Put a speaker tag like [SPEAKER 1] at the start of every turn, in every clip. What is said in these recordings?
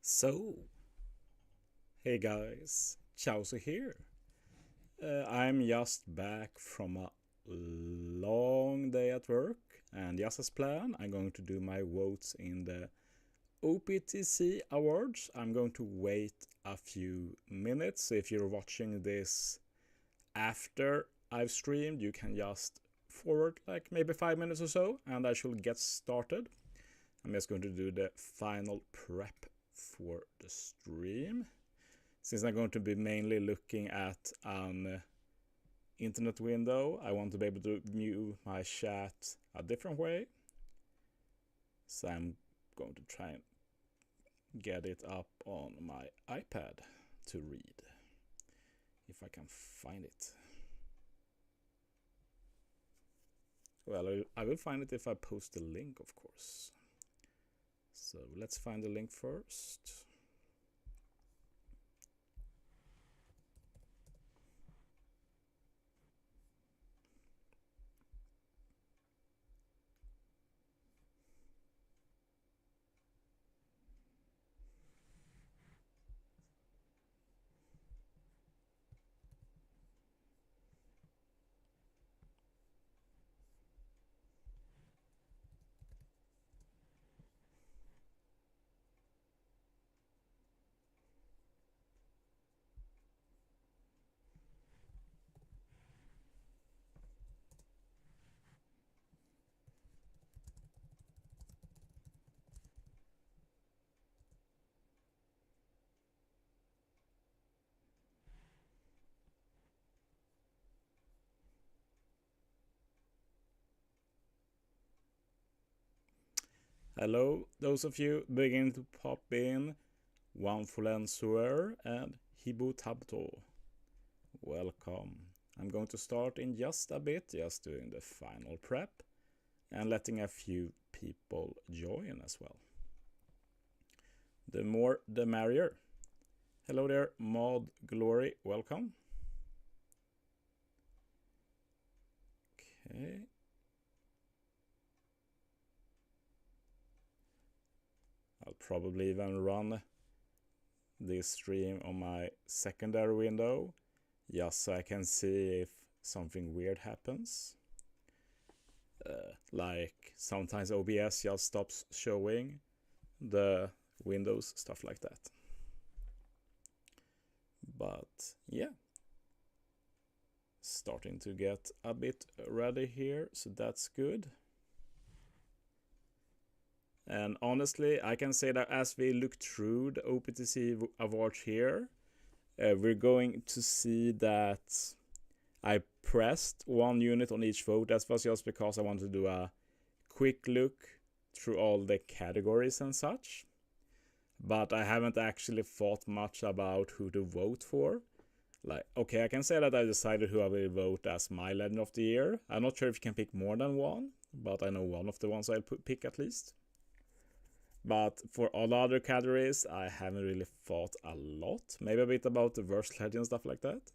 [SPEAKER 1] So, hey guys, Chauzu here. I'm just back from a long day at work, and just as planned, I'm going to do my votes in the OPTC Awards. I'm going to wait a few minutes. So if you're watching this after I've streamed, you can just forward like maybe 5 minutes or so, and I shall get started. I'm just going to do the final prep for the stream, since I'm going to be mainly looking at an internet window. I want to be able to view my chat a different way, so I'm going to try and get it up on my iPad to read, if I can find it. Well, I will find it if I post the link, of course. So let's find the link first. Hello, those of you beginning to pop in. Wanfulensuer and Hibutabto. Welcome. I'm going to start in just a bit, just doing the final prep and letting a few people join as well. The more the merrier. Hello there, Mod Glory, welcome. Okay. I'll probably even run this stream on my secondary window, just so I can see if something weird happens. Like sometimes OBS just stops showing the windows, stuff like that. But yeah, starting to get a bit ready here, so that's good. And honestly, I can say that as we look through the OPTC Awards here, we're going to see that I pressed one unit on each vote. That was just because I wanted to do a quick look through all the categories and such. But I haven't actually thought much about who to vote for. Like, okay, I can say that I decided who I will vote as my Legend of the Year. I'm not sure if you can pick more than one, but I know one of the ones I'll pick at least. But for all other categories, I haven't really thought a lot. Maybe a bit about the worst legend and stuff like that.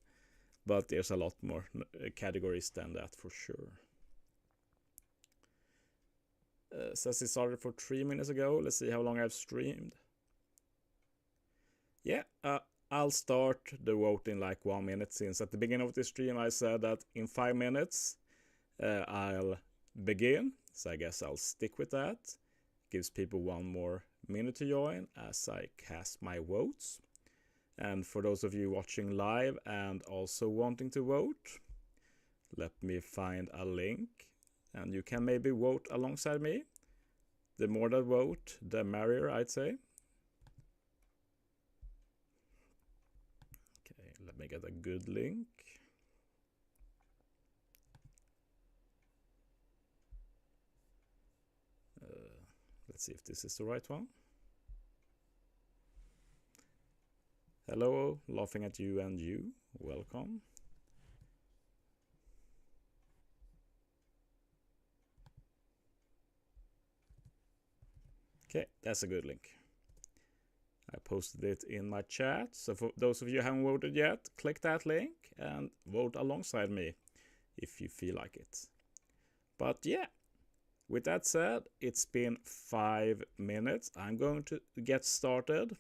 [SPEAKER 1] But there's a lot more categories than that for sure. Says it started for 3 minutes ago. Let's see how long I've streamed. Yeah, I'll start the vote in like 1 minute, since at the beginning of the stream I said that in 5 minutes I'll begin. So I guess I'll stick with that. Gives people 1 more minute to join as I cast my votes. And for those of you watching live and also wanting to vote, let me find a link and you can maybe vote alongside me. The more that vote, the merrier, I'd say. Okay, let me get a good link. Let's see if this is the right one. Hello, laughing at you and you. Welcome. Okay, that's a good link. I posted it in my chat. So for those of you who haven't voted yet, click that link and vote alongside me if you feel like it. But yeah, with that said, it's been 5 minutes. I'm going to get started.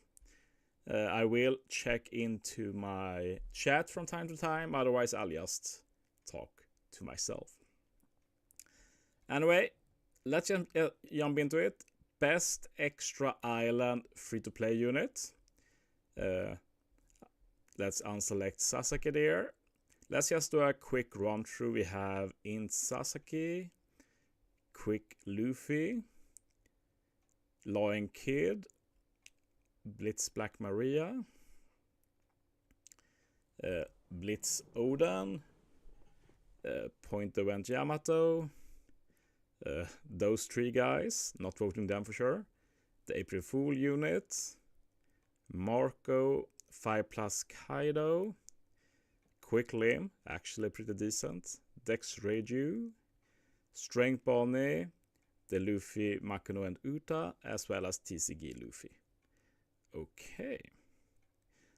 [SPEAKER 1] I will check into my chat from time to time, otherwise I'll just talk to myself. Anyway, let's jump into it. Best extra island free-to-play unit. Let's unselect Sasaki there. Let's just do a quick run through. We have Int Sasaki, Quick Luffy, Lion Kid, Blitz Black Maria, Blitz Oden, Point Event Yamato, those three guys, not voting them for sure, the April Fool unit, Marco, 5+ Kaido, Quick Limb, actually pretty decent, Dex Reiju, Strength Bonnie, the Luffy, Makono and Uta, as well as TCG Luffy. Okay.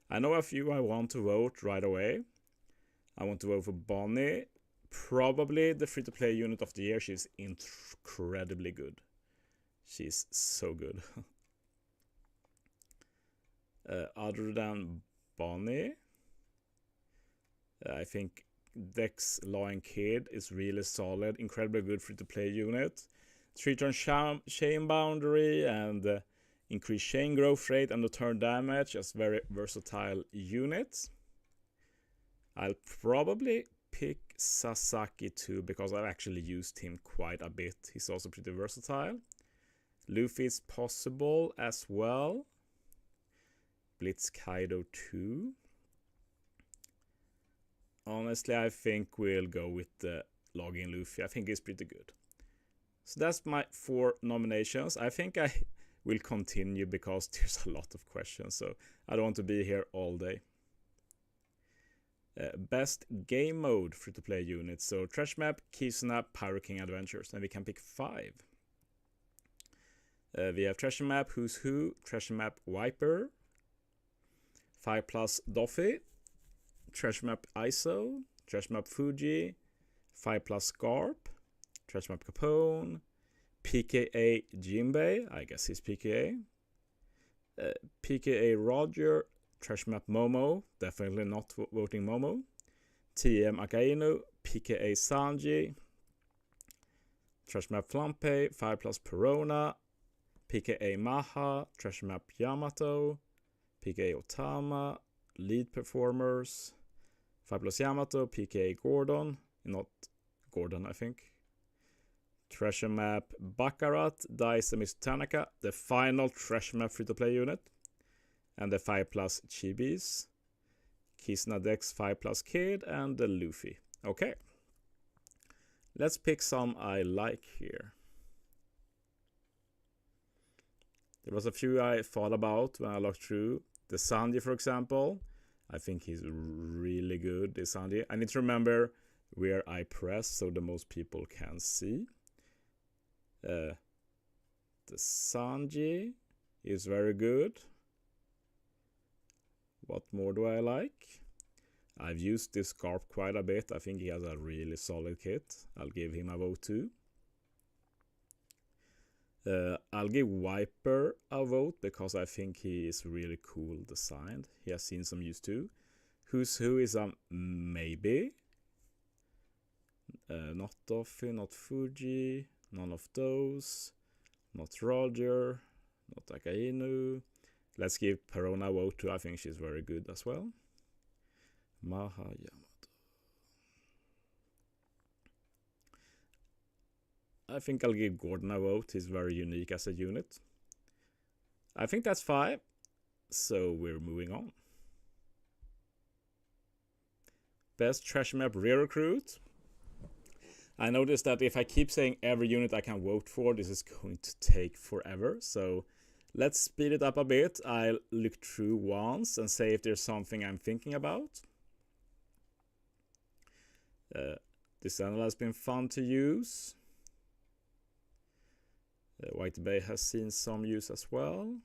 [SPEAKER 1] I know a few I want to vote right away. I want to vote for Bonnie. Probably the free-to-play unit of the year. She's incredibly good. She's so good. Other than Bonnie, I think Dex Lion Kid is really solid. Incredibly good free-to-play unit. 3-turn chain boundary and increased chain growth rate and return damage. Just very versatile unit. I'll probably pick Sasaki too, because I've actually used him quite a bit. He's also pretty versatile. Luffy is possible as well. Blitz Kaido too. Honestly, I think we'll go with the login Luffy. I think he's pretty good. So that's my 4 nominations. I think I will continue because there's a lot of questions, so I don't want to be here all day. Best game mode free-to-play unit. So Trash Map, Kizuna, Pyro King Adventures, and we can pick 5. We have Treasure Map Who's Who, Treasure Map Viper, 5+ Doffy, Treasure Map ISO, Treasure Map Fuji, 5+ Garp, Treasure Map Capone, PKA Jinbei, I guess he's PKA, PKA Roger, Treasure Map Momo, definitely not voting Momo, TM Akainu, PKA Sanji, Treasure Map Flampe, 5+ Perona, PKA Maha, Treasure Map Yamato, PKA Otama, Lead Performers, 5+ Yamato, PKA Gordon, not Gordon I think, Treasure Map Baccarat, Dice and Mr. Tanaka, the final Treasure Map free-to-play unit, and the 5+ Chibis, Kizuna Dex 5+ Kid, and the Luffy. Okay, let's pick some I like here. There was a few I thought about when I looked through. The Sanji, for example. I think he's really good, the Sanji. I need to remember where I press so the most people can see. The Sanji is very good. What more do I like? I've used this Garp quite a bit. I think he has a really solid kit. I'll give him a vote too. I'll give Viper a vote because I think he is really cool designed. He has seen some use too. Who's Who is a maybe. Not Doffy, not Fuji, none of those. Not Roger, not Akainu. Let's give Perona a vote too. I think she's very good as well. Maha Yamato. I think I'll give Gordon a vote. He's very unique as a unit. I think that's 5. So we're moving on. Best Treasure Map Rear Recruit. I noticed that if I keep saying every unit I can vote for, this is going to take forever. So let's speed it up a bit. I'll look through once and say if there's something I'm thinking about. This channel has been fun to use. White Bay has seen some use as well.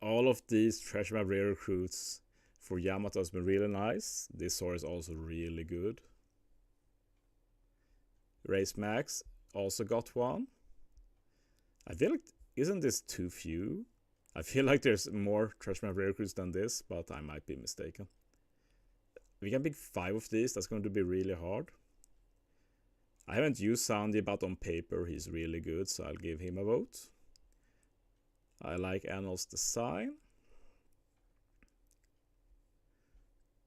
[SPEAKER 1] All of these Treasure Map Rear Recruits for Yamato has been really nice. This sword is also really good. Race Max also got one. I feel like, isn't this too few? I feel like there's more trash map rare recruits than this, but I might be mistaken. We can pick 5 of these. That's going to be really hard. I haven't used Sandy, but on paper he's really good, so I'll give him a vote. I like Annel's design.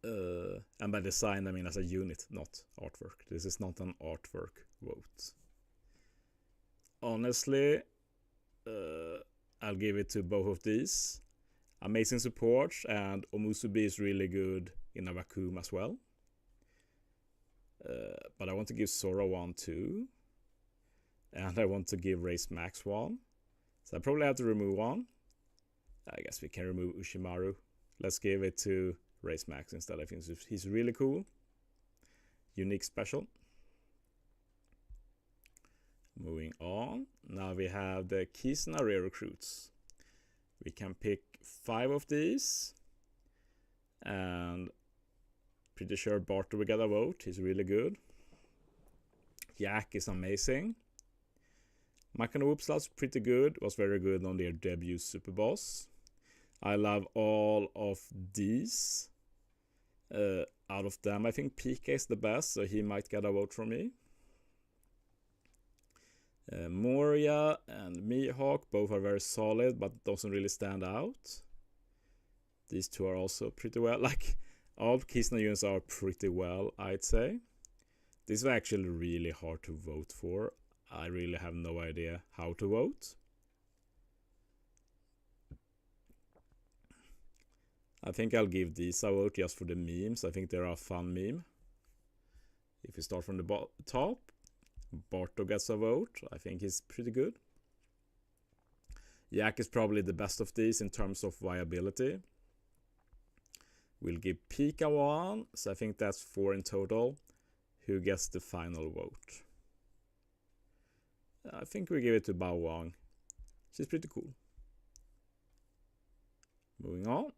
[SPEAKER 1] And by design I mean as a unit, not artwork. This is not an artwork vote. Honestly, I'll give it to both of these. Amazing support, and Omusubi is really good in a vacuum as well. But I want to give Sora 1 too. And I want to give Race Max 1. So I probably have to remove 1. I guess we can remove Ushimaru. Let's give it to Race Max instead. I think he's really cool. Unique special. Moving on. Now we have the Kizuna rare recruits. We can pick 5 of these. And pretty sure Barter will get a vote. He's really good. Yak is amazing. Makano Uppsala's pretty good. Was very good on their debut Super Boss. I love all of these. Out of them, I think PK is the best, so he might get a vote from me. Moria and Mihawk, both are very solid, but doesn't really stand out. These two are also pretty well. Like, all Kizuna units are pretty well, I'd say. This is actually really hard to vote for. I really have no idea how to vote. I think I'll give these a vote just for the memes. I think they're a fun meme. If we start from the top, Barto gets a vote. I think he's pretty good. Yak is probably the best of these in terms of viability. We'll give Pika 1, so I think that's 4 in total. Who gets the final vote? I think we give it to Bao Wang. She's pretty cool. Moving on.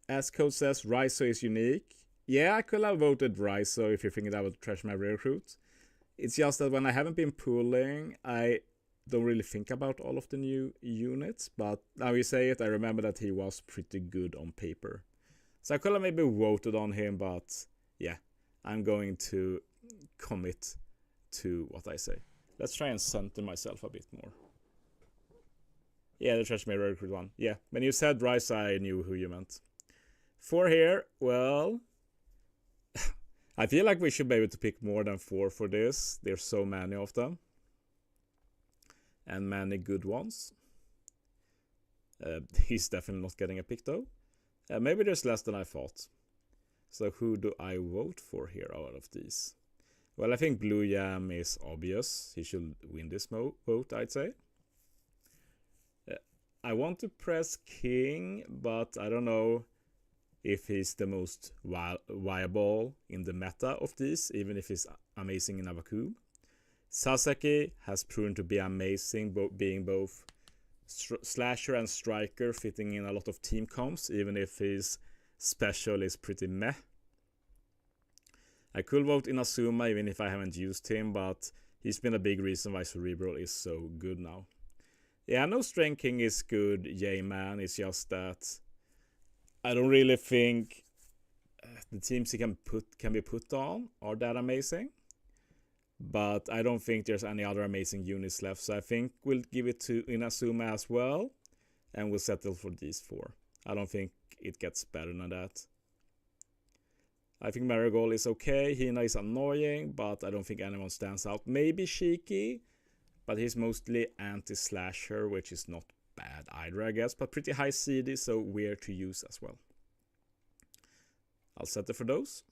[SPEAKER 1] As code says, Raizo is unique. Yeah, I could have voted Raizo if you're thinking that would trash my recruit. It's just that when I haven't been pooling, I don't really think about all of the new units. But now you say it, I remember that he was pretty good on paper. So I could have maybe voted on him, but yeah, I'm going to commit to what I say. Let's try and center myself a bit more. Yeah, the trash mirror recruit one. Yeah, when you said Rice, I knew who you meant. 4 here, well, I feel like we should be able to pick more than 4 for this. There's so many of them. And many good ones. He's definitely not getting a pick though. Maybe there's less than I thought. So who do I vote for here out of these? Well, I think Blue Yam is obvious. He should win this vote, I'd say. I want to press King, but I don't know if he's the most viable in the meta of these, even if he's amazing in a vacuum. Sasaki has proven to be amazing, being both slasher and striker, fitting in a lot of team comps, even if his special is pretty meh. I could vote Inazuma even if I haven't used him, but he's been a big reason why Cerebral is so good now. Yeah, I know Strength King is good, yay man, it's just that I don't really think the teams he can be put on are that amazing. But I don't think there's any other amazing units left, so I think we'll give it to Inazuma as well, and we'll settle for these 4. I don't think it gets better than that. I think Marigold is okay, Hina is annoying, but I don't think anyone stands out. Maybe Shiki, but he's mostly anti-slasher, which is not bad either, I guess, but pretty high CD, so weird to use as well. I'll settle for those.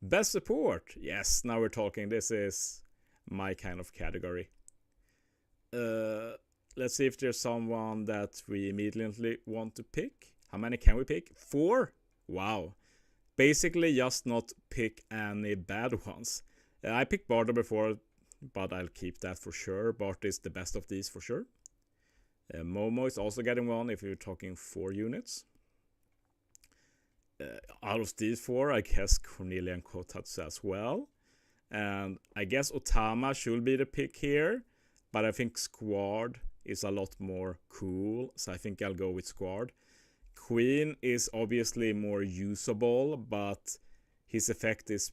[SPEAKER 1] Best support. Yes, now we're talking. This is my kind of category. Let's see if there's someone that we immediately want to pick. How many can we pick? 4? Wow. Basically just not pick any bad ones. I picked Bardo before, but I'll keep that for sure. Bart is the best of these for sure. Momo is also getting one if you're talking 4 units. Out of these 4, I guess Cornelia and Kotatsu as well. And I guess Otama should be the pick here. but I think squad is a lot more cool, so I think I'll go with squad. Queen is obviously more usable, but his effect is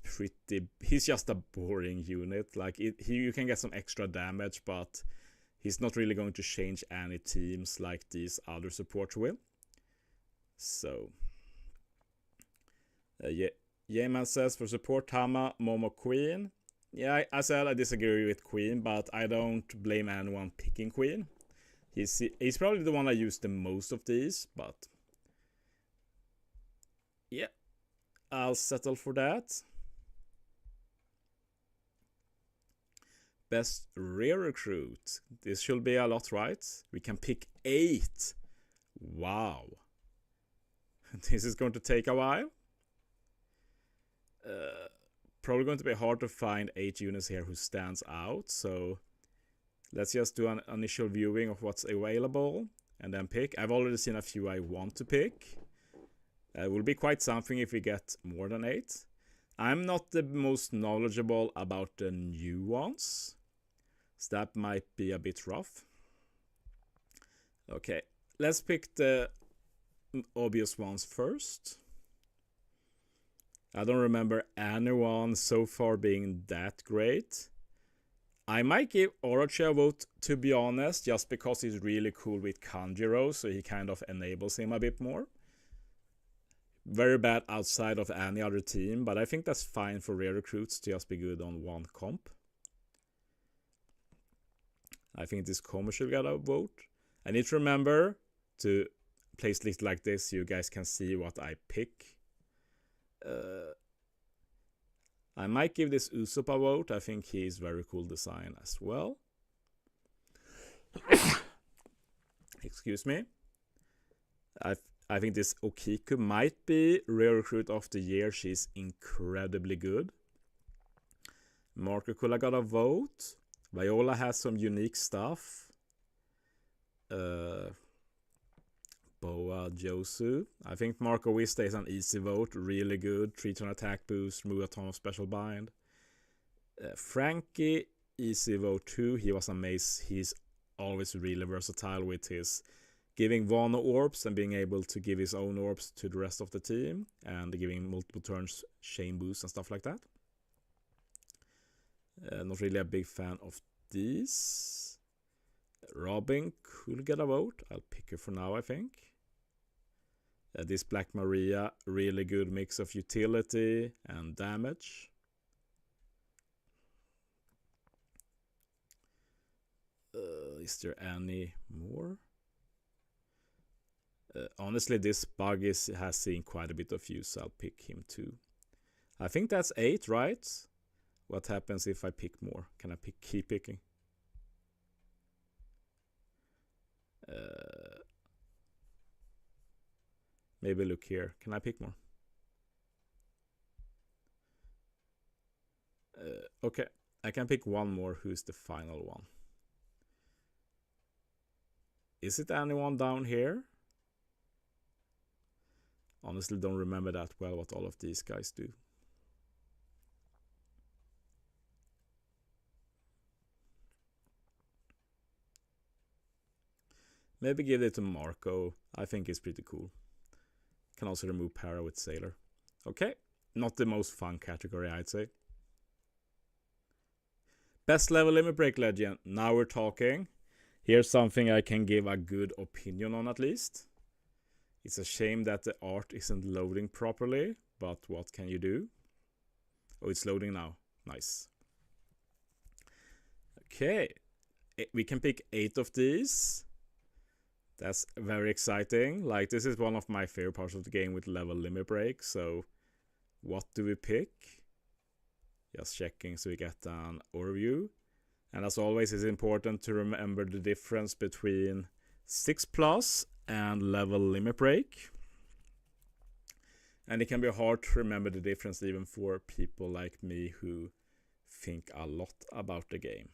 [SPEAKER 1] he's just a boring unit. Like you can get some extra damage, but he's not really going to change any teams like these other supports will. So Yeman says for support Tama, Momo, Queen. Yeah, I said I disagree with Queen, but I don't blame anyone picking Queen. He's probably the one I use the most of these, but yeah, I'll settle for that. Best rear recruit. This should be a lot, right? We can pick 8. Wow. This is going to take a while. Probably going to be hard to find 8 units here who stands out, so let's just do an initial viewing of what's available and then pick. I've already seen a few I want to pick. It will be quite something if we get more than 8. I'm not the most knowledgeable about the new ones, so that might be a bit rough. Okay, let's pick the obvious ones first. I don't remember anyone so far being that great. I might give Orochi a vote, to be honest, just because he's really cool with Kanjiro, so he kind of enables him a bit more. Very bad outside of any other team, but I think that's fine for rare recruits to just be good on one comp. I think this combo should get a vote. I need to remember to place list like this so you guys can see what I pick. I might give this Usopp a vote. I think he's very cool design as well. Excuse me. I think this Okiku might be rare recruit of the year. She's incredibly good. Marco Kula got a vote. Viola has some unique stuff. Boa Chauzu. I think Marco Vista is an easy vote. Really good. 3-turn attack boost. Mugaton special bind. Frankie, easy vote too. He was amazing. He's always really versatile with his giving one orbs and being able to give his own orbs to the rest of the team and giving multiple turns chain boost and stuff like that. Not really a big fan of these. Robin could get a vote. I'll pick her for now, I think. This Black Maria, really good mix of utility and damage. Is there any more? Honestly, this bug has seen quite a bit of use, so I'll pick him too. I think that's 8, right? What happens if I pick more? Can I keep picking? Maybe look here. Can I pick more? Okay, I can pick one more. Who's the final one? Is it anyone down here? Honestly, don't remember that well what all of these guys do. Maybe give it to Marco. I think it's pretty cool. Can also remove Para with Sailor. Okay, not the most fun category, I'd say. Best level limit break legend. Now we're talking. Here's something I can give a good opinion on at least. It's a shame that the art isn't loading properly, but what can you do? Oh, it's loading now. Nice. Okay, we can pick 8 of these. That's very exciting. Like, this is one of my favorite parts of the game with level limit break. So, what do we pick? Just checking so we get an overview. And as always, it's important to remember the difference between 6+ and level limit break. And it can be hard to remember the difference even for people like me who think a lot about the game.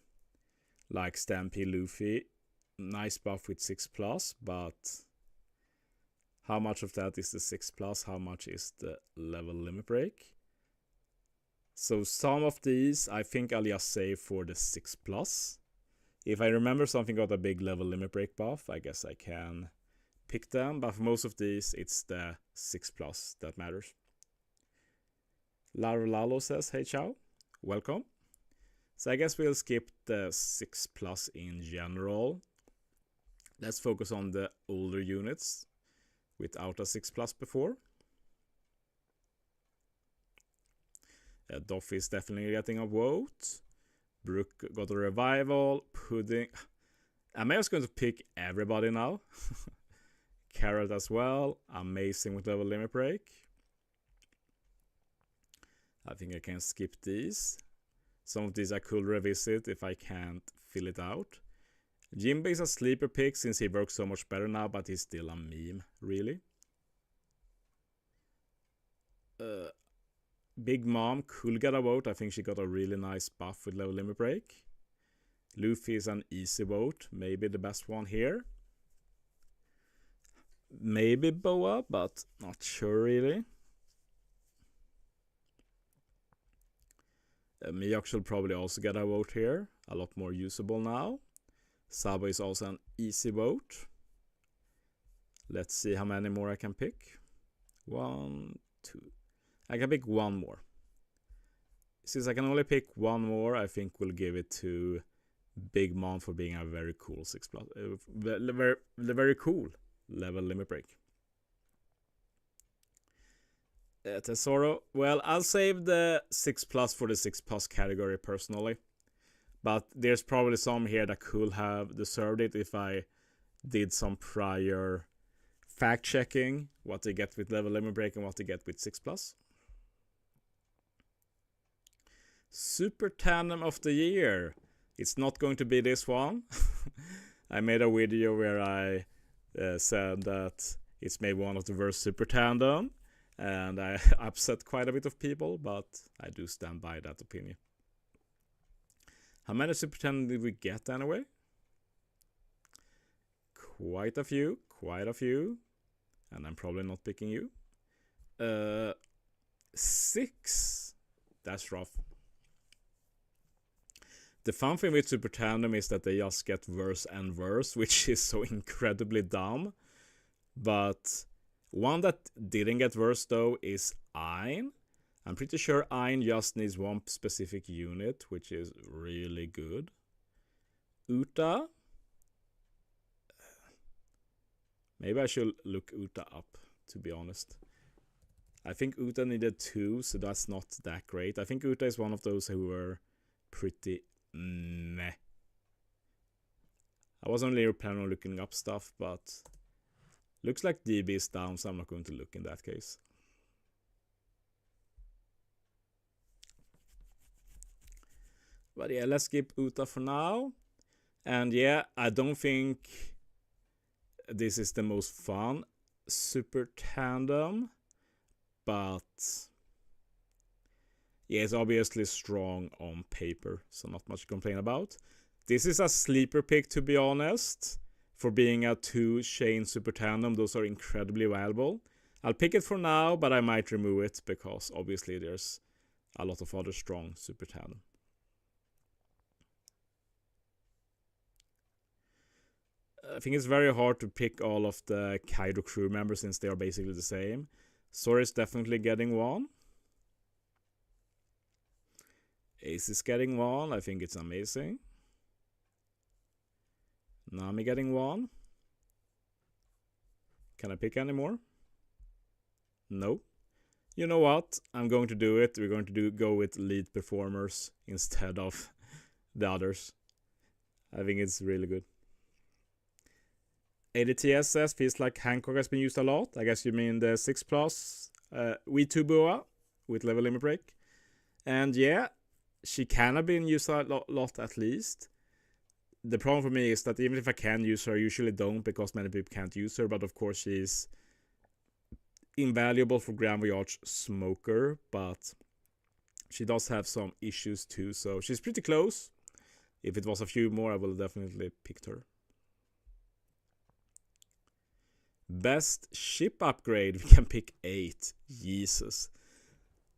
[SPEAKER 1] Like Stampede Luffy. Nice buff with 6+, but how much of that is the 6+? How much is the level limit break? So some of these I think I'll just save for the 6+. If I remember something got a big level limit break buff, I guess I can pick them. But for most of these, it's the 6+ that matters. Lalo says, hey Chow, welcome. So I guess we'll skip the 6+ in general. Let's focus on the older units without a 6+ before. Doff is definitely getting a vote. Brooke got a revival. Pudding. Am I just going to pick everybody now? Carrot as well. Amazing with level limit break. I think I can skip these. Some of these I could revisit if I can't fill it out. Jimbe is a sleeper pick since he works so much better now, but he's still a meme, really. Big Mom could get a vote. I think she got a really nice buff with level limit break. Luffy is an easy vote. Maybe the best one here. Maybe Boa, but not sure really. Miyok should probably also get a vote here. A lot more usable now. Sabo is also an easy vote. Let's see how many more I can pick. 1, 2. I can pick one more. Since I can only pick one more, I think we'll give it to Big Mom for being a very cool 6+. Very cool level limit break. Tesoro. Well, I'll save the 6+ for the 6+ category personally. But there's probably some here that could have deserved it if I did some prior fact checking. What they get with level limit break and what they get with 6+. Super Tandem of the Year. It's not going to be this one. I made a video where I said that it's maybe one of the worst Super Tandem. And I upset quite a bit of people, but I do stand by that opinion. How many Super Tandem did we get anyway? Quite a few. And I'm probably not picking you. 6. That's rough. The fun thing with Super Tandem is that they just get worse and worse, which is so incredibly dumb. But one that didn't get worse though is Ein. I'm pretty sure Ein just needs one specific unit, which is really good. Uta. Maybe I should look Uta up, to be honest. I think Uta needed 2, so that's not that great. I think Uta is one of those who were pretty meh. I wasn't really planning on looking up stuff, but looks like DB is down, so I'm not going to look in that case. But yeah, let's skip Uta for now. And yeah, I don't think this is the most fun Super Tandem, but yeah, it's obviously strong on paper, so not much to complain about. This is a sleeper pick, to be honest, for being a 2-chain Super Tandem. Those are incredibly valuable. I'll pick it for now, but I might remove it because obviously there's a lot of other strong Super Tandem. I think it's very hard to pick all of the Kaido crew members since they are basically the same. Sora is definitely getting one. Ace is getting one. I think it's amazing. Nami getting one. Can I pick any more? No. You know what? I'm going to do it. We're going to go with lead performers instead of the others. I think it's really good. ADTS says, feels like Hancock has been used a lot. I guess you mean the 6+. V2 Boa with level limit break. And yeah, she can have been used a lot at least. The problem for me is that even if I can use her, I usually don't because many people can't use her. But of course, she's invaluable for Grand Voyage Smoker. But she does have some issues too. So she's pretty close. If it was a few more, I would have definitely picked her. Best ship upgrade, we can pick 8. Jesus.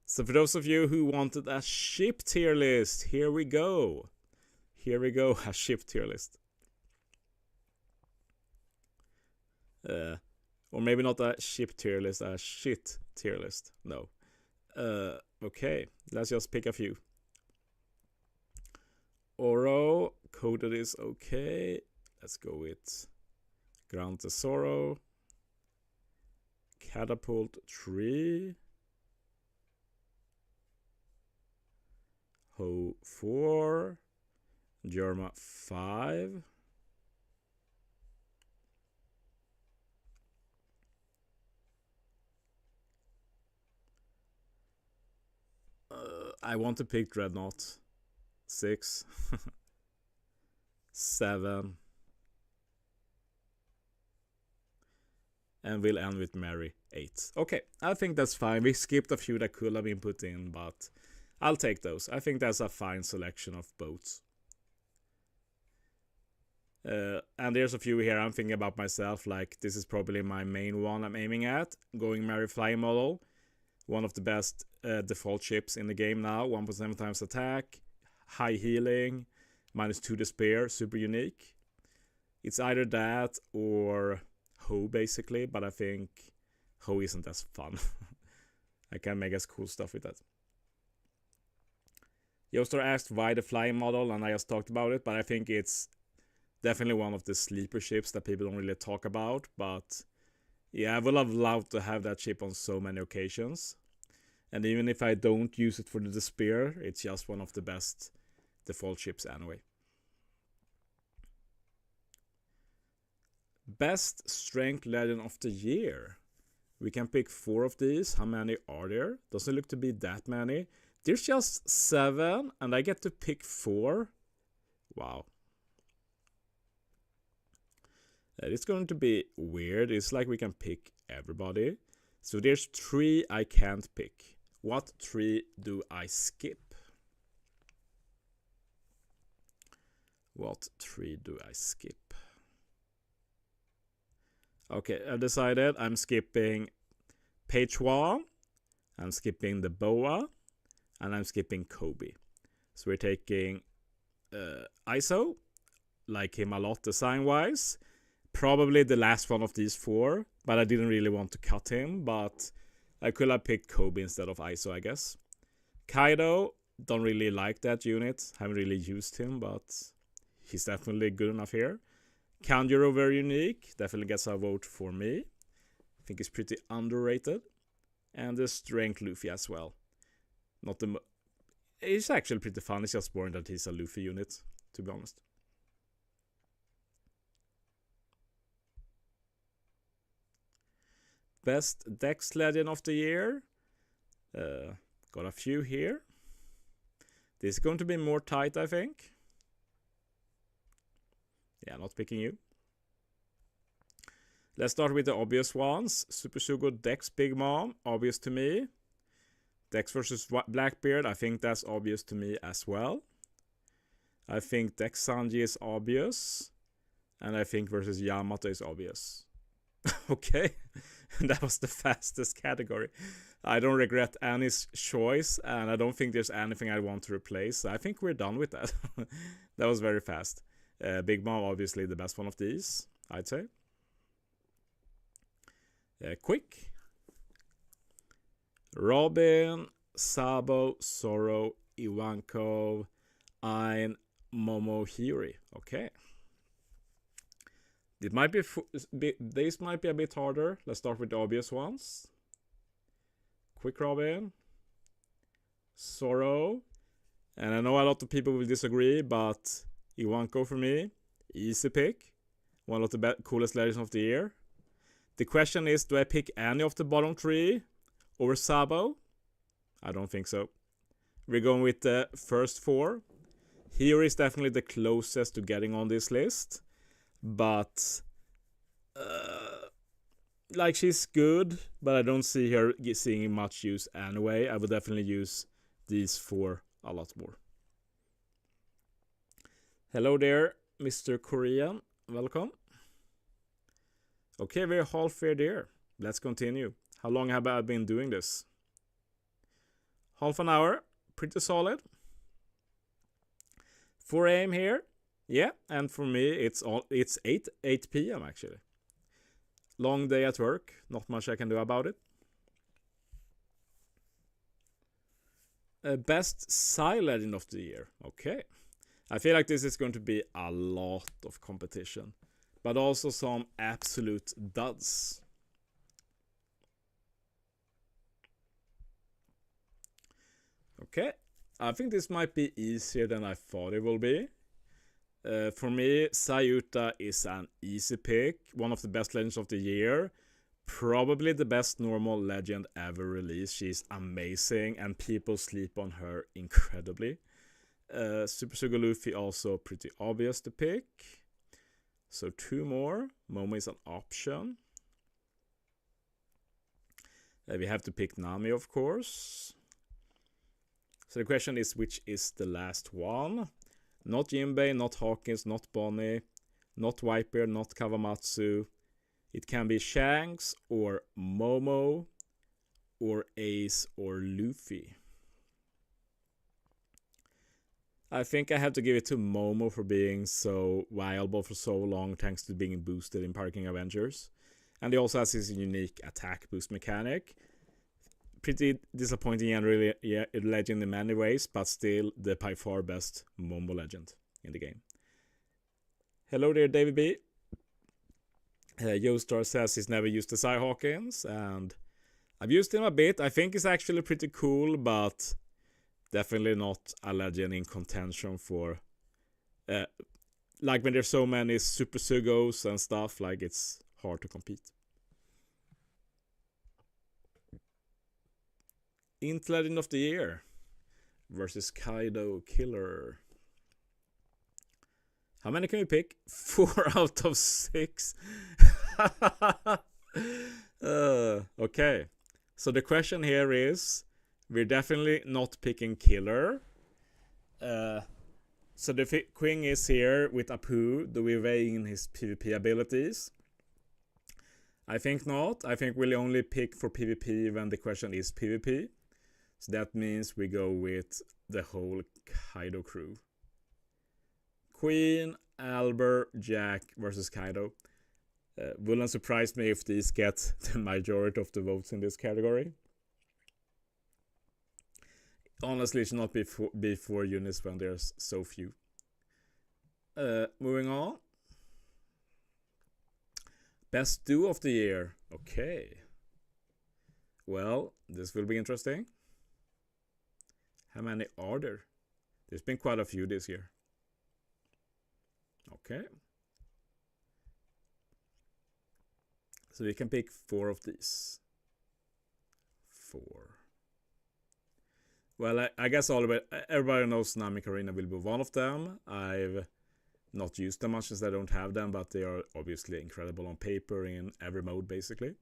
[SPEAKER 1] So for those of you who wanted a ship tier list, here we go. Here we go, a ship tier list. Or maybe not a ship tier list, a shit tier list. No. Okay, let's just pick a few. Oro, coded is okay. Let's go with Grand Tesoro. Catapult 3. Ho 4. Germa 5. I want to pick Dreadnought 6. 7. And we'll end with Mary 8. Okay, I think that's fine. We skipped a few that could have been put in, but I'll take those. I think that's a fine selection of boats. And there's a few here I'm thinking about myself, like this is probably my main one I'm aiming at. Going Mary Flying Model. One of the best default ships in the game now. 1.7 times attack, high healing, -2 despair, super unique. It's either that or Ho basically, but I think Ho isn't as fun. I can make as cool stuff with that. Yoster asked why the flying model, and I just talked about it, but I think it's definitely one of the sleeper ships that people don't really talk about, but yeah, I would have loved to have that ship on so many occasions. And even if I don't use it for the despair, it's just one of the best default ships anyway. Best Strength Legend of the Year. We can pick 4 of these. How many are there? Doesn't look to be that many. There's just 7, and I get to pick 4. Wow. It's going to be weird. It's like we can pick everybody. So there's 3 I can't pick. What 3 do I skip? What 3 do I skip? Okay, I've decided I'm skipping Page 1, I'm skipping the Boa, and I'm skipping Kobe. So we're taking ISO, like him a lot design-wise. Probably the last one of these 4, but I didn't really want to cut him, but I could have picked Kobe instead of ISO, I guess. Kaido, don't really like that unit, haven't really used him, but he's definitely good enough here. Kanjuro, very unique, definitely gets a vote for me. I think he's pretty underrated. And the Strength Luffy as well. Not the it's actually pretty fun, it's just boring that he's a Luffy unit, to be honest. Best Dex Legend of the Year. Got a few here. This is going to be more tight, I think. Yeah, not picking you. Let's start with the obvious ones. Super Sugo Dex Big Mom, obvious to me. Dex versus Blackbeard, I think that's obvious to me as well. I think Dex Sanji is obvious. And I think versus Yamato is obvious. Okay, that was the fastest category. I don't regret Annie's choice, and I don't think there's anything I want to replace. I think we're done with that. That was very fast. Big Mom, obviously the best one of these, I'd say. Quick. Robin, Sabo, Zoro, Ivankov, Ain, Momohiri. Okay. It might be these might be a bit harder. Let's start with the obvious ones. Quick Robin, Zoro, and I know a lot of people will disagree, but Ivankov for me, easy pick. One of the coolest legends of the year. The question is, do I pick any of the bottom 3 over Sabo? I don't think so. We're going with the first 4. Hiro is definitely the closest to getting on this list. But, like, she's good, but I don't see her seeing much use anyway. I would definitely use these 4 a lot more. Hello there, Mr. Korean. Welcome. Okay, we're halfway there. Let's continue. How long have I been doing this? Half an hour. Pretty solid. 4 a.m. here. Yeah, and for me it's 8 p.m. actually. Long day at work, not much I can do about it. Best Psy Legend of the year. Okay. I feel like this is going to be a lot of competition, but also some absolute duds. Okay, I think this might be easier than I thought it will be. For me, Sayuta is an easy pick, one of the best legends of the year. Probably the best normal legend ever released. She's amazing and people sleep on her incredibly. Super Sugo Luffy also pretty obvious to pick. So 2 more. Momo is an option. We have to pick Nami, of course. So the question is, which is the last one? Not Jinbei, not Hawkins, not Bonnie, not Viper, not Kawamatsu. It can be Shanks or Momo or Ace or Luffy. I think I have to give it to Momo for being so viable for so long thanks to being boosted in Parking Avengers. And he also has his unique attack boost mechanic. Pretty disappointing and really legend in many ways, but still the by far best Momo legend in the game. Hello there, David B. Joestar says he's never used the Psy Hawkins, and I've used him a bit. I think he's actually pretty cool, but definitely not a legend in contention for like when there's so many Super Sugos and stuff, like it's hard to compete. Int Legend of the Year versus Kaido Killer. How many can we pick? 4 out of 6. Okay. So the question here is, we're definitely not picking Killer. So the Queen is here with Apu. Do we weigh in his PvP abilities? I think not. I think we'll only pick for PvP when the question is PvP. So that means we go with the whole Kaido crew. Queen, Albert, Jack versus Kaido. Wouldn't surprise me if these get the majority of the votes in this category. Honestly, it should not be 4 units when there's so few. Moving on. Best duo of the year. Okay. Well, this will be interesting. How many are there? There's been quite a few this year. Okay. So we can pick 4 of these. 4. Well, I guess everybody knows Nami Karina will be one of them. I've not used them much since I don't have them, but they are obviously incredible on paper in every mode, basically.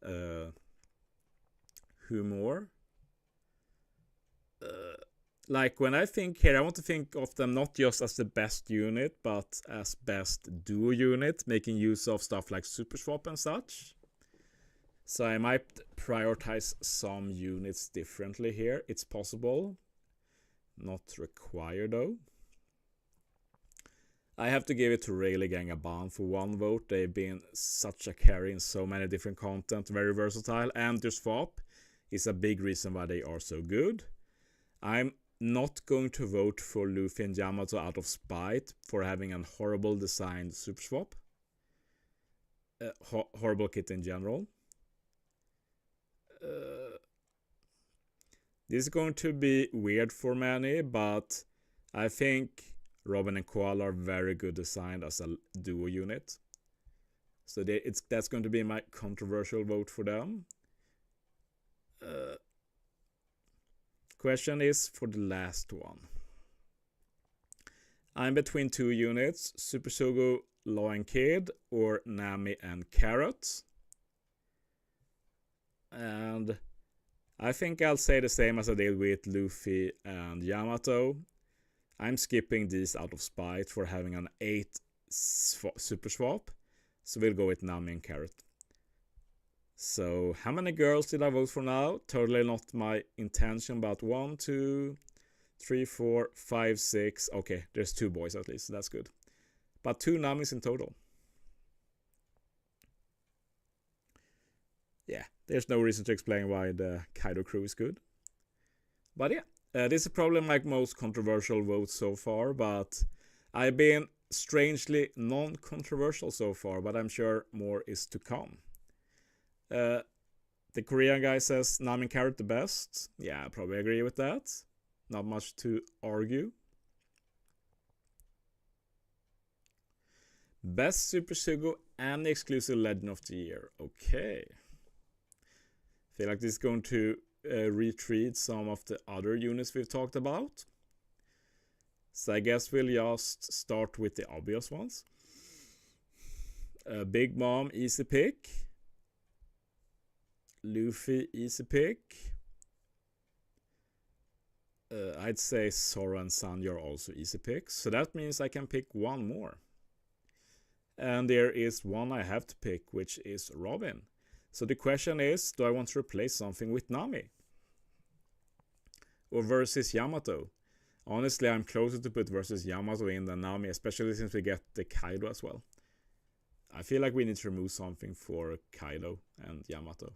[SPEAKER 1] Who more? Like when I think here, I want to think of them not just as the best unit, but as best duo unit, making use of stuff like Super Swap and such. So I might prioritize some units differently here. It's possible. Not required though. I have to give it to Rayleigh Gang a ban for 1 vote. They've been such a carry in so many different content, very versatile, and their swap is a big reason why they are so good. I'm not going to vote for Luffy and Yamato out of spite for having a horrible designed super swap. Horrible kit in general. This is going to be weird for many, but I think Robin and Koala are very good designed as a duo unit. So that's going to be my controversial vote for them. Question is for the last one. I'm between 2 units, Super Sugo, Law and Kid, or Nami and Carrot. And I think I'll say the same as I did with Luffy and Yamato. I'm skipping these out of spite for having an 8 super swap. So we'll go with Nami and Carrot. So how many girls did I vote for now? Totally not my intention, but 1, 2, 3, 4, 5, 6. Okay, there's 2 boys at least. That's good. But 2 Namis in total. Yeah, there's no reason to explain why the Kaido crew is good. But yeah, this is probably like most controversial votes so far, but I've been strangely non-controversial so far, but I'm sure more is to come. The Korean guy says Nami Carrot the best. Yeah, I probably agree with that. Not much to argue. Best Super Sugo and exclusive Legend of the Year. Okay. Feel like this is going to retreat some of the other units we've talked about. So I guess we'll just start with the obvious ones. Big Mom, easy pick. Luffy, easy pick. I'd say Zoro and Sanji are also easy picks. So that means I can pick one more. And there is one I have to pick, which is Robin. So the question is, do I want to replace something with Nami? Or versus Yamato? Honestly, I'm closer to put versus Yamato in than Nami, especially since we get the Kaido as well. I feel like we need to remove something for Kaido and Yamato.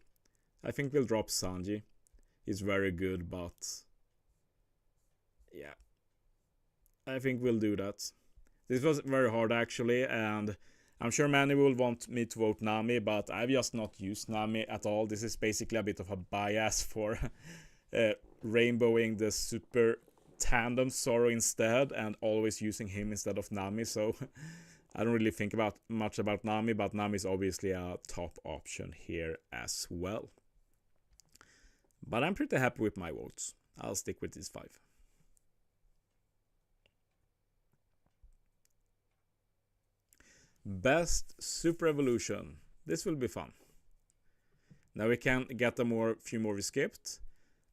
[SPEAKER 1] I think we'll drop Sanji. He's very good, but yeah, I think we'll do that. This was very hard actually, and I'm sure many will want me to vote Nami, but I've just not used Nami at all. This is basically a bit of a bias for rainbowing the super tandem Zoro instead and always using him instead of Nami, so I don't really think much about Nami, but Nami is obviously a top option here as well. But I'm pretty happy with my votes. I'll stick with these 5. Best Super Evolution. This will be fun. Now we can get a few more we skipped.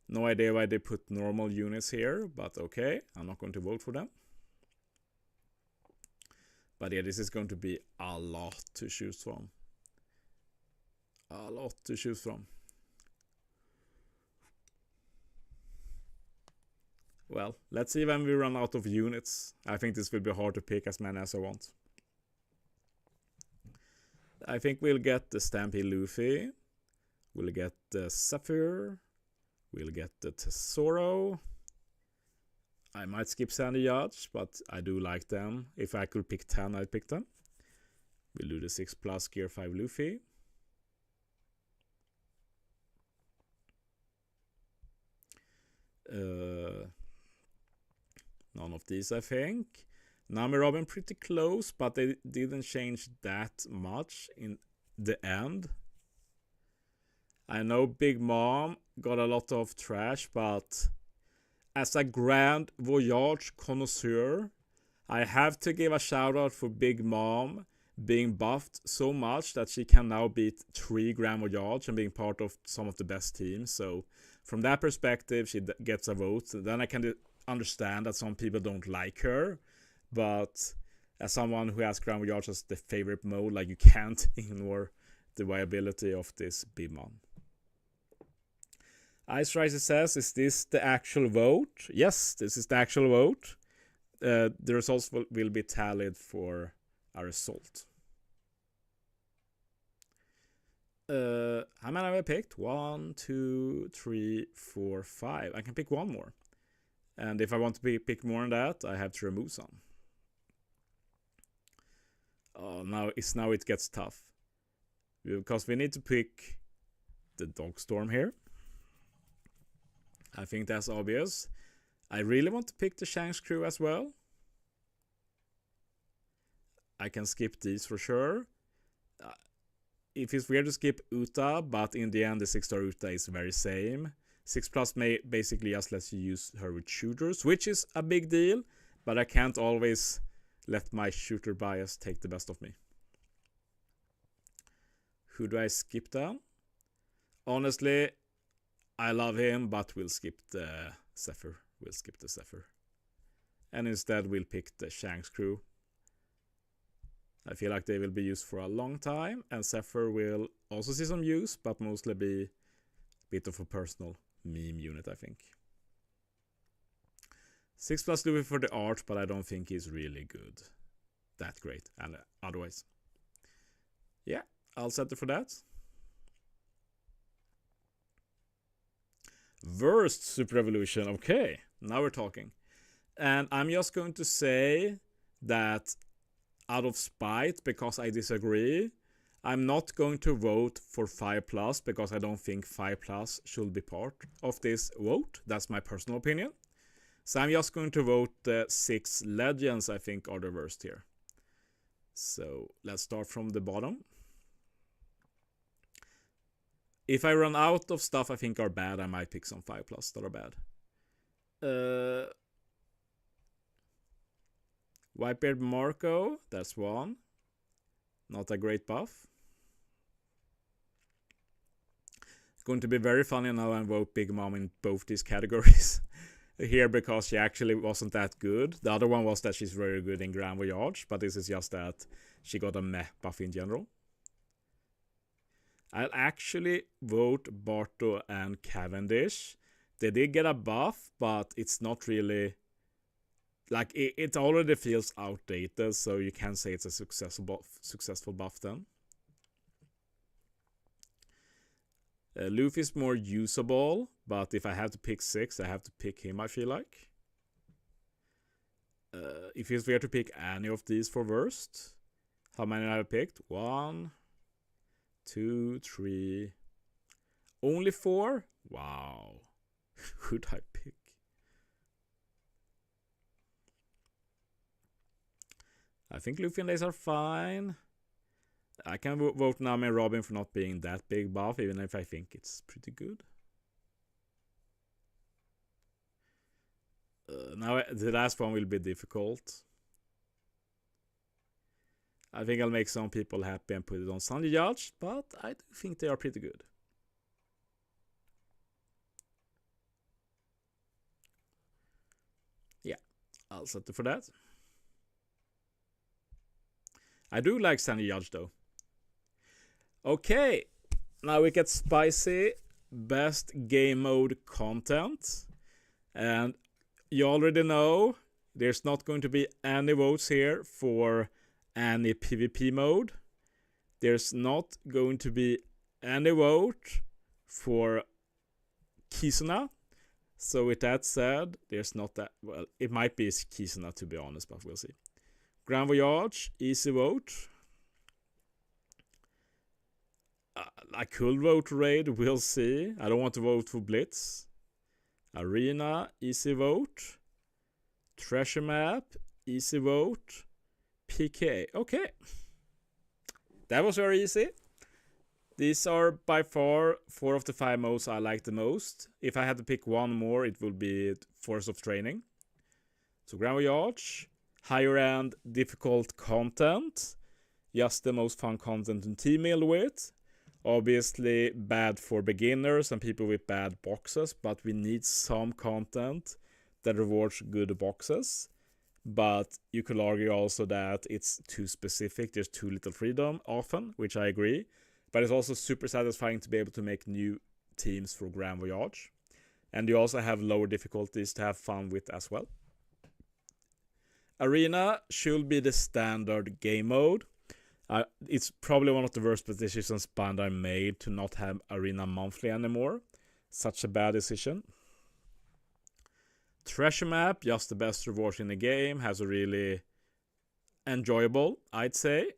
[SPEAKER 1] No idea why they put normal units here, but okay, I'm not going to vote for them. But yeah, this is going to be a lot to choose from. A lot to choose from. Well, let's see when we run out of units. I think this will be hard to pick as many as I want. I think we'll get the Stampede Luffy. We'll get the Zephyr. We'll get the Tesoro. I might skip Sandy Yacht, but I do like them. If I could pick 10, I'd pick them. We'll do the 6+ Gear 5 Luffy. None of these, I think. Nami Robin pretty close, but they didn't change that much in the end. I know Big Mom got a lot of trash, but as a Grand Voyage connoisseur, I have to give a shout out for Big Mom being buffed so much that she can now beat 3 Grand Voyage and being part of some of the best teams. So from that perspective, she gets a vote. Then I can understand that some people don't like her, but as someone who has Grand Voyage as the favorite mode, like, you can't ignore the viability of this Big Mom. Ice Riser says, is this the actual vote? Yes, this is the actual vote. The results will be tallied for a result. How many have I picked? 1, 2, 3, 4, 5. I can pick one more. And if I want to pick more than that, I have to remove some. Oh, now it gets tough. Because we need to pick the Dogstorm here. I think that's obvious. I really want to pick the Shanks crew as well. I can skip these for sure. If it's weird to skip Uta, but in the end the 6-star Uta is very same. 6+ may basically just lets you use her with shooters, which is a big deal, but I can't always let my shooter bias take the best of me. Who do I skip down? Honestly, I love him, but we'll skip the Zephyr. And instead we'll pick the Shanks crew. I feel like they will be used for a long time, and Zephyr will also see some use, but mostly be a bit of a personal meme unit, I think. 6+ Luffy for the art, but I don't think he's really good. That great, and otherwise. Yeah, I'll settle for that. Worst Super Evolution. Okay, now we're talking. And I'm just going to say that out of spite, because I disagree, I'm not going to vote for 5+ because I don't think 5+ should be part of this vote. That's my personal opinion. So I'm just going to vote the 6 legends I think are the worst here. So let's start from the bottom. If I run out of stuff I think are bad, I might pick some 5+ that are bad. Whitebeard Marco, that's one. Not a great buff. It's going to be very funny now and vote Big Mom in both these categories. Here because she actually wasn't that good. The other one was that she's very good in Grand Voyage, but this is just that she got a meh buff in general. I'll actually vote Barto and Cavendish. They did get a buff, but it's not really... Like, it already feels outdated, so you can say it's a successful buff then. Luffy's more usable, but if I have to pick 6, I have to pick him, I feel like. If it's fair to pick any of these for worst, how many have I picked? 1, 2, 3. Only 4? Wow. Who'd I pick? I think Luffy and Ace are fine. I can vote Nami and Robin for not being that big buff, even if I think it's pretty good. Now the last one will be difficult. I think I'll make some people happy and put it on Sunday Judge, but I do think they are pretty good. Yeah, I'll settle for that. I do like Sunday Judge though. Okay, now we get spicy. Best game mode content. And you already know there's not going to be any votes here for any PvP mode. There's not going to be any vote for Kizuna. So with that said, there's not that... Well, it might be Kizuna to be honest, but we'll see. Grand Voyage, easy vote. I could vote Raid, we'll see. I don't want to vote for Blitz. Arena, easy vote. Treasure Map, easy vote. PK, okay. That was very easy. These are by far 4 of the 5 modes I like the most. If I had to pick one more, it would be Force of Training. So Grand Voyage, higher end, difficult content. Just the most fun content to team build with. Obviously bad for beginners and people with bad boxes, but we need some content that rewards good boxes. But you could argue also that it's too specific, there's too little freedom often, which I agree. But it's also super satisfying to be able to make new teams for Grand Voyage. And you also have lower difficulties to have fun with as well. Arena should be the standard game mode. It's probably one of the worst decisions Bandai made to not have Arena monthly anymore. Such a bad decision. Treasure Map, just the best rewards in the game. Has a really enjoyable, I'd say,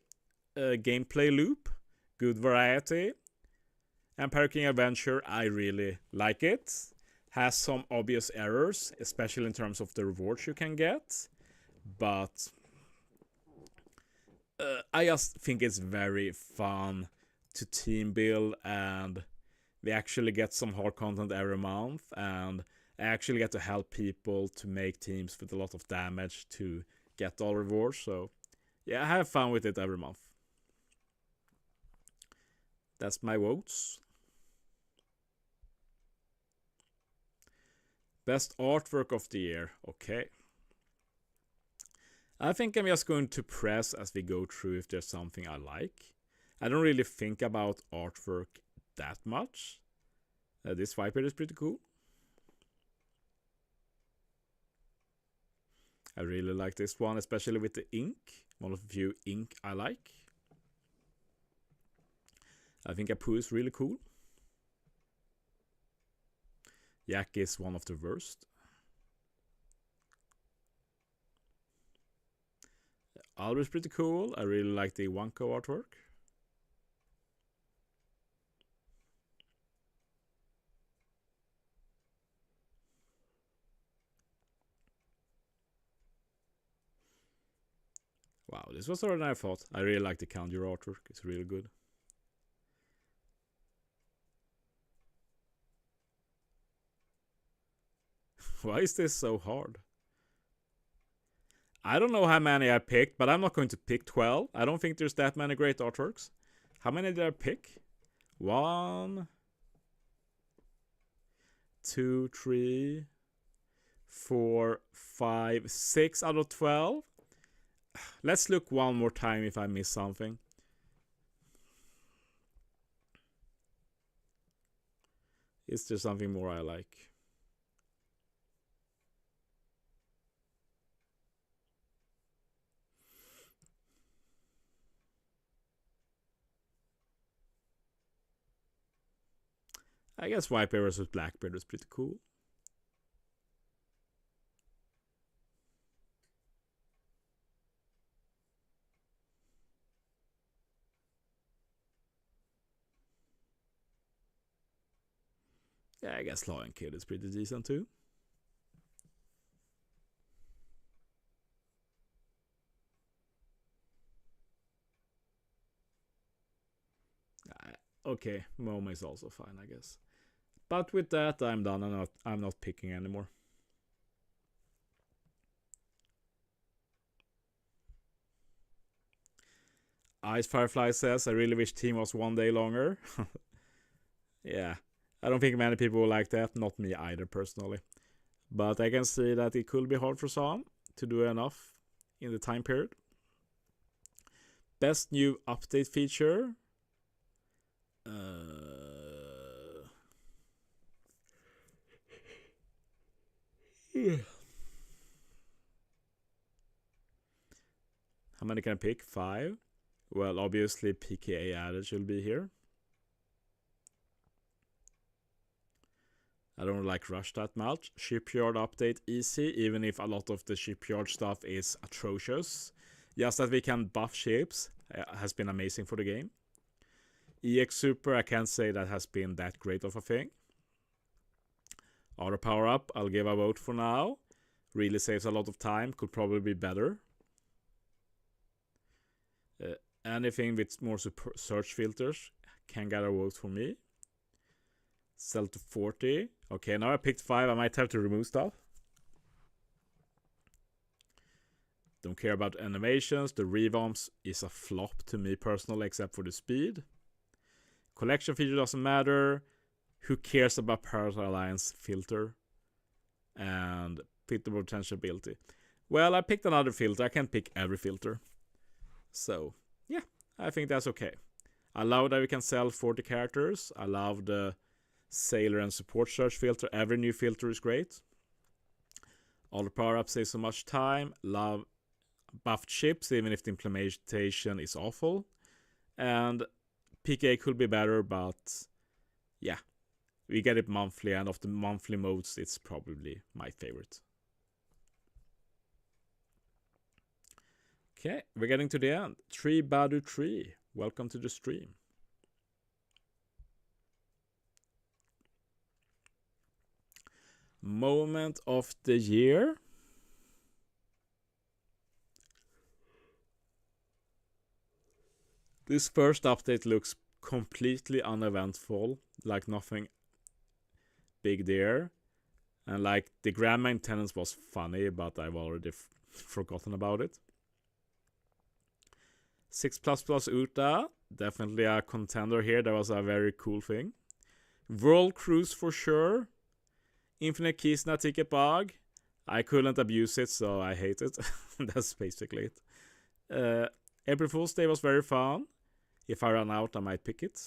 [SPEAKER 1] gameplay loop. Good variety. And Parking Adventure, I really like it. Has some obvious errors, especially in terms of the rewards you can get. But I just think it's very fun to team build, and we actually get some hard content every month, and I actually get to help people to make teams with a lot of damage to get all rewards. So yeah, I have fun with it every month. That's my votes. Best artwork of the year. Okay. I think I'm just going to press as we go through if there's something I like. I don't really think about artwork that much. This Viper is pretty cool. I really like this one, especially with the ink. One of the few ink I like. I think Apu is really cool. Yak is one of the worst. Alba is pretty cool. I really like the Wanko artwork. Wow, this was harder than I thought. I really like the Kanjuro artwork. It's really good. Why is this so hard? I don't know how many I picked, but I'm not going to pick 12. I don't think there's that many great artworks. How many did I pick? 1, 2, 3, 4, 5, 6 out of 12. Let's look one more time if I miss something. Is there something more I like? I guess Whitebeard versus Blackbeard is pretty cool. Yeah, I guess Lion Kid is pretty decent too. Okay, Momo is also fine, I guess. But with that, I'm done. I'm not picking anymore. Ice Firefly says, I really wish team was 1 day longer. Yeah, I don't think many people will like that. Not me either, personally. But I can see that it could be hard for some to do enough in the time period. Best new update feature. How many can I pick? 5. Well, obviously PKA added should be here. I don't like Rush that much. Shipyard update easy, even if a lot of the shipyard stuff is atrocious. Just that we can buff ships has been amazing for the game. EX Super, I can't say that has been that great of a thing. Auto power up, I'll give a vote for now. Really saves a lot of time, could probably be better. Anything with more search filters can get a vote for me. Sell to 40. Okay, now I picked 5. I might have to remove stuff. Don't care about animations. The revamps is a flop to me personally, except for the speed. Collection feature doesn't matter. Who cares about Parallel Alliance filter? And pick the potential ability. Well, I picked another filter. I can't pick every filter. So, yeah, I think that's okay. I love that we can sell 40 characters. I love the Sailor and Support search filter. Every new filter is great. All the power-ups save so much time. Love buffed ships, even if the implementation is awful. And PK could be better, but yeah. We get it monthly, and of the monthly modes, it's probably my favorite. Okay, we're getting to the end. 3 Badu 3. Welcome to the stream. Moment of the year. This first update looks completely uneventful, like nothing big there. And like the grand maintenance was funny, but I've already forgotten about it. 6++ Uta, definitely a contender here. That was a very cool thing. World Cruise for sure. Infinite Kizuna ticket bug. I couldn't abuse it, so I hate it. That's basically it. April Fool's Day was very fun. If I run out, I might pick it.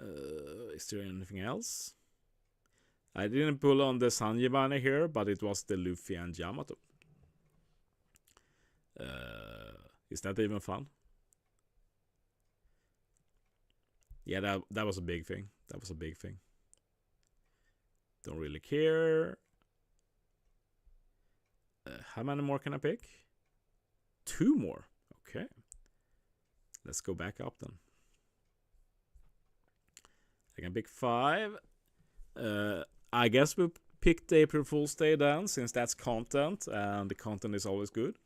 [SPEAKER 1] Is there anything else? I didn't pull on the Sanjivani here, but it was the Luffy and Yamato. Is that even fun? Yeah, that was a big thing. That was a big thing. Don't really care. How many more can I pick? 2 more. Okay. Let's go back up then. I can pick 5. I guess we'll pick the April Fool's Day then, since that's content, and the content is always good.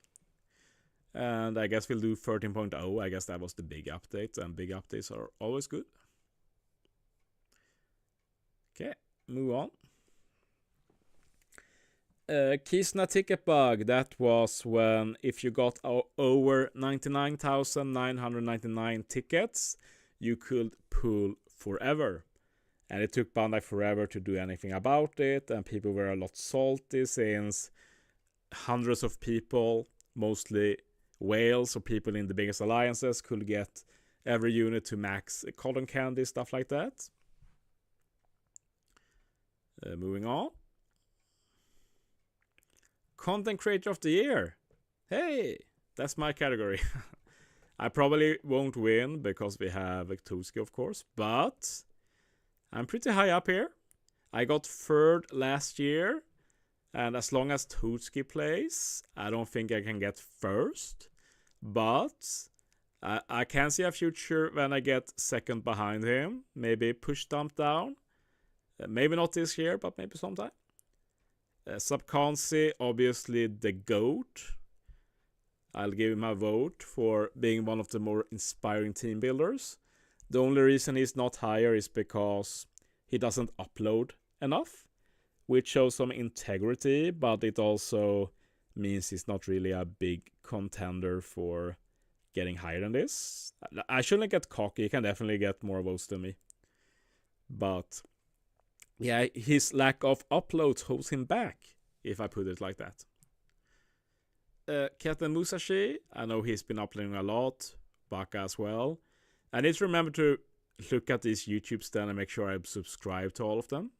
[SPEAKER 1] And I guess we'll do 13.0. I guess that was the big update, and big updates are always good. Okay, move on. Kizuna ticket bug. That was when if you got over 99,999 tickets, you could pull forever. And it took Bandai forever to do anything about it, and people were a lot salty since hundreds of people, mostly whales or people in the biggest alliances, could get every unit to max cotton candy, stuff like that. Moving on. Content Creator of the Year. Hey, that's my category. I probably won't win because we have Tuski, of course, but I'm pretty high up here. I got 3rd last year, and as long as Tuski plays, I don't think I can get 1st, but I can see a future when I get 2nd behind him. Maybe push dump down. Maybe not this year, but maybe sometime. Subconsci, obviously the GOAT. I'll give him a vote for being one of the more inspiring team builders. The only reason he's not higher is because he doesn't upload enough, which shows some integrity, but it also means he's not really a big contender for getting higher than this. I shouldn't get cocky, he can definitely get more votes than me. But yeah, his lack of uploads holds him back, if I put it like that. Keten Musashi, I know he's been uploading a lot. Baka as well. I need to remember to look at these YouTubes then and make sure I subscribe to all of them.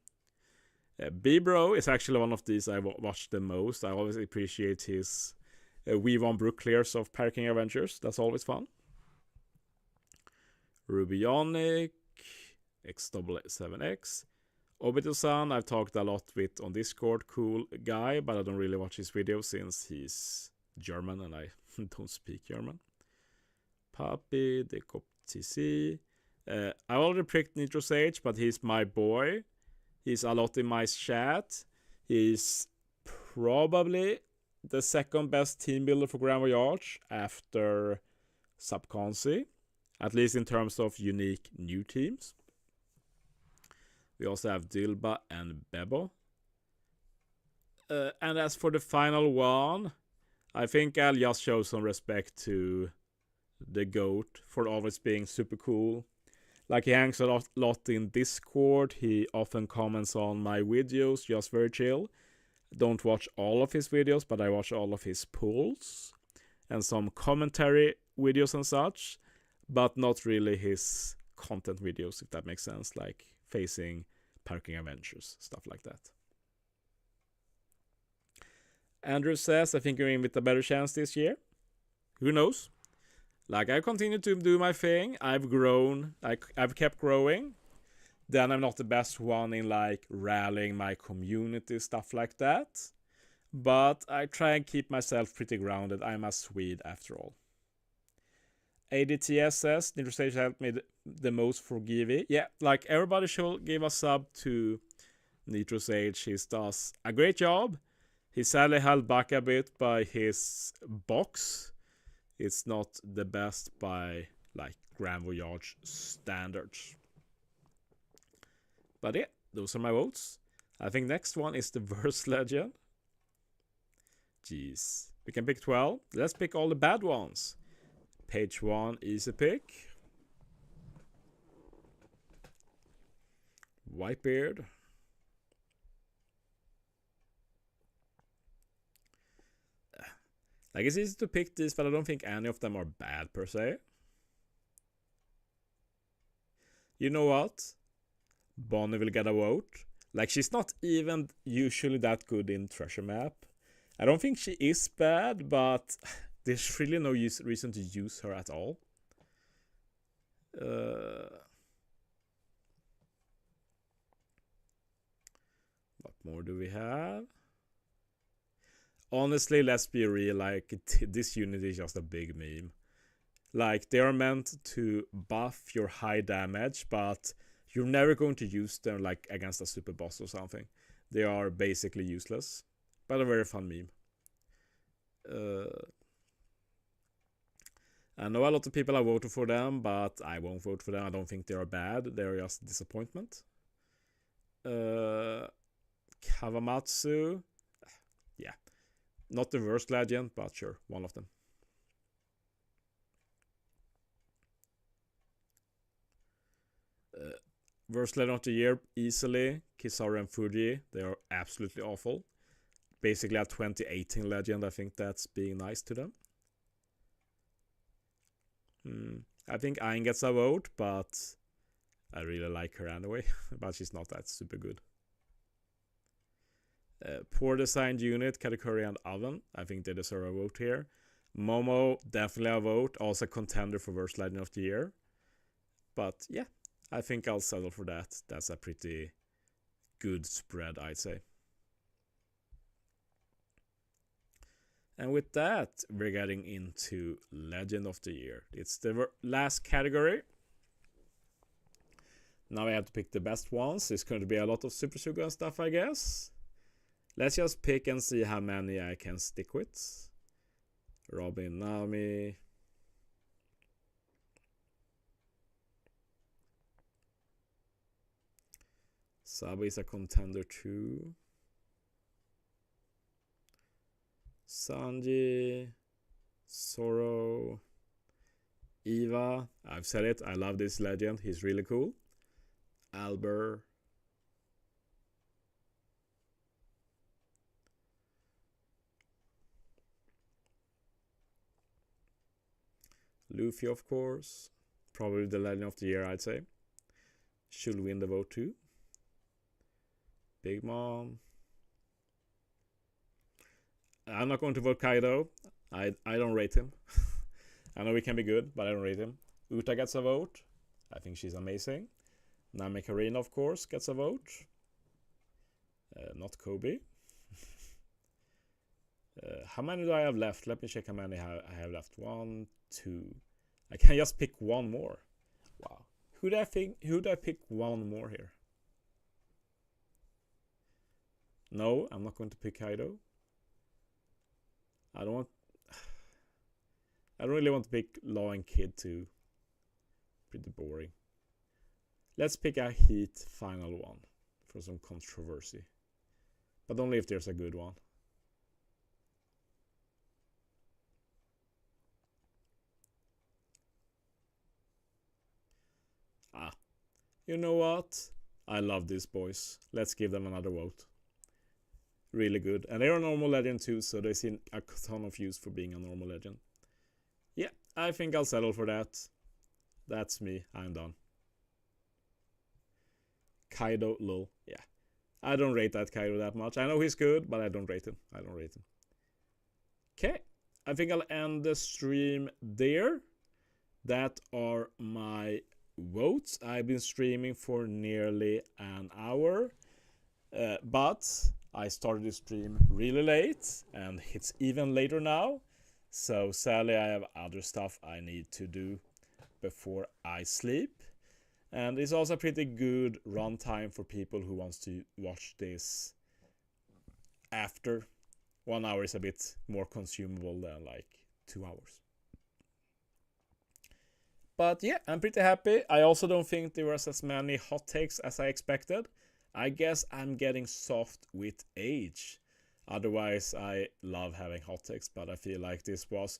[SPEAKER 1] B-Bro is actually one of these I watch the most. I always appreciate his V1 Brook clears of Parking Adventures. That's always fun. Rubionic, X7X. Obito-san, I've talked a lot with on Discord. Cool guy, but I don't really watch his videos since he's German and I don't speak German. Papi, the OPTC. I already picked Nitro Sage, but he's my boy. He's a lot in my chat. He's probably the 2nd best team builder for Grand Voyage after Subconsci, at least in terms of unique new teams. We also have Dilba and Bebo. And as for the final one, I think I'll just show some respect to the GOAT for always being super cool. Like, he hangs a lot in Discord. He often comments on my videos, just very chill. Don't watch all of his videos, but I watch all of his polls and some commentary videos and such, but not really his content videos, if that makes sense, like facing Parking Adventures, stuff like that. Andrew says, I think you're in with a better chance this year. Who knows? Like, I continue to do my thing. I've grown. I've kept growing. Then I'm not the best one in, like, rallying my community, stuff like that. But I try and keep myself pretty grounded. I'm a Swede, after all. ADTS says, Nitro Stage helped me the most for Givi. Yeah, like, everybody should give a sub to Nitro Sage. He does a great job. He's sadly held back a bit by his box. It's not the best by, like, Grand Voyage standards. But yeah, those are my votes. I think next one is the Verse Legend. Jeez. We can pick 12. Let's pick all the bad ones. Page 1, easy pick. Whitebeard. Like, it's easy to pick these, but I don't think any of them are bad per se. You know what? Bonnie will get a vote. Like, she's not even usually that good in treasure map. I don't think she is bad, but there's really no reason to use her at all. What more do we have? Honestly, let's be real, like, this unit is just a big meme. Like, they are meant to buff your high damage, but you're never going to use them like against a super boss or something. They are basically useless, but a very fun meme. I know a lot of people are voting for them, but I won't vote for them. I don't think they are bad. They're just a disappointment. Kawamatsu. Yeah. Not the worst legend, but sure, one of them. Worst legend of the year, easily, Kizaru and Fuji. They are absolutely awful. Basically a 2018 legend. I think that's being nice to them. I think Ain gets a vote, but I really like her anyway. But she's not that super good. Poor designed unit, Katakuri and Oven. I think they deserve a vote here. Momo, definitely a vote. Also contender for worst legend of the year. But yeah, I think I'll settle for that. That's a pretty good spread, I'd say. And with that, we're getting into Legend of the Year. It's the last category. Now I have to pick the best ones. It's going to be a lot of Super Sugo and stuff, I guess. Let's just pick and see how many I can stick with. Robin, Nami. Sabu is a contender too. Sanji, Zoro, Eva. I've said it. I love this legend. He's really cool. Albert. Luffy, of course. Probably the legend of the year, I'd say. Should win the vote too. Big Mom. I'm not going to vote Kaido. I don't rate him. I know he can be good, but I don't rate him. Uta gets a vote. I think she's amazing. Nami Karina, of course, gets a vote. Not Kobe. How many do I have left? Let me check how many I have left. 1, 2. I can just pick one more. Wow. Who do I pick one more here? No, I'm not going to pick Kaido. I don't really want to pick Law and Kid too. Pretty boring. Let's pick a Heat final one for some controversy. But only if there's a good one. You know what? I love these boys. Let's give them another vote. Really good. And they're a normal legend too, so they see a ton of use for being a normal legend. Yeah, I think I'll settle for that. That's me. I'm done. Kaido, lol. Yeah. I don't rate that Kaido that much. I know he's good, but I don't rate him. Okay. I think I'll end the stream there. That are my votes. I've been streaming for nearly an hour. But I started the stream really late, and it's even later now. So sadly, I have other stuff I need to do before I sleep. And it's also a pretty good runtime for people who wants to watch this after. 1 hour is a bit more consumable than like 2 hours. But yeah, I'm pretty happy. I also don't think there was as many hot takes as I expected. I guess I'm getting soft with age. Otherwise, I love having hot takes, but I feel like this was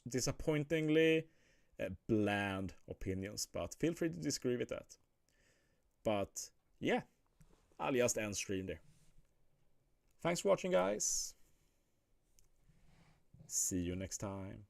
[SPEAKER 1] disappointingly bland opinions. But feel free to disagree with that. But yeah, I'll just end stream there. Thanks for watching, guys. See you next time.